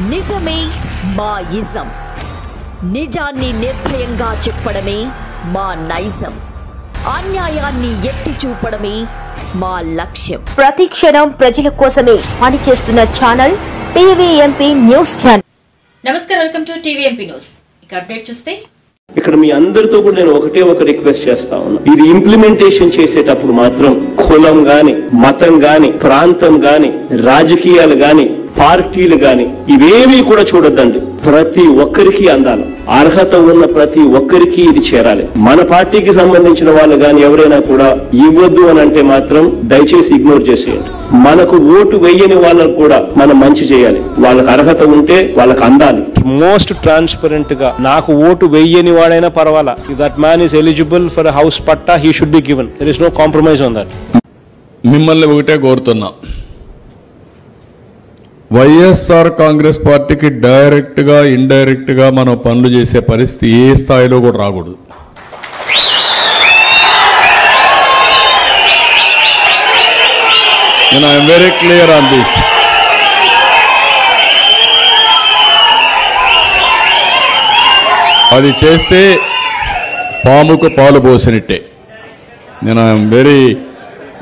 నిజమే మా ఇజం. నిజాన్ని నిర్భయంగా చెప్పడమే మా నైజం. అన్యాయాన్ని ఎత్తి చూపడమే మా లక్ష్యం. ప్రతి క్షణం ప్రజల కోసమే పనిచేస్తున్న ఛానల్ టీవీఎంపీ న్యూస్ ఛానల్. నమస్కారం, వెల్కమ్ టు టీవీఎంపీ న్యూస్. ఇక అప్డేట్ చూస్తే ఇక్కడ మీ అందరితో కూడా నేను ఒక రిక్వెస్ట్ చేస్తా ఉన్నా. ఇది ఇంప్లిమెంటేషన్ చేసేటప్పుడు మాత్రం కులం గాని, మతం గాని, ప్రాంతం గాని, రాజకీయాలు గాని, పార్టీలు గాని ఇవేవి కూడా చూడొద్దండి. ప్రతి ఒక్కరికి అందాలి. అర్హత ఉన్న ప్రతి ఒక్కరికి ఇది చేరాలి. మన పార్టీకి సంబంధించిన వాళ్ళు గాని ఎవరైనా కూడా ఇవ్వద్దు అని అంటే మాత్రం దయచేసి ఇగ్నోర్ చేసేయండి. మనకు ఓటు వేయని వాళ్ళకు కూడా మనం మంచి చేయాలి. వాళ్ళకి అర్హత ఉంటే వాళ్ళకి అందాలి. మోస్ట్ ట్రాన్స్పరెంట్ గా నాకు ఓటు వేయని వాడైనా పర్వాలా, that man is eligible for house పట్టా, he should be given. There is no compromise on that. మిమ్మల్ని ఒకటే కోరుతున్నా, వైఎస్ఆర్ కాంగ్రెస్ పార్టీకి డైరెక్ట్ గా ఇండైరెక్ట్ గా మనం పనులు చేసే పరిస్థితి ఏ స్థాయిలో కూడా రాకూడదు. నేను I'm very clear on this. అది చేస్తే పాముకు పాలు పోసినట్టే.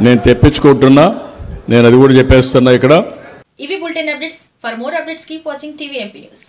నేను తెప్పించుకుంటున్నా, నేను అది కూడా చెప్పేస్తున్నా ఇక్కడ. ఇవి bulletin updates. For more updates keep watching TVMP news.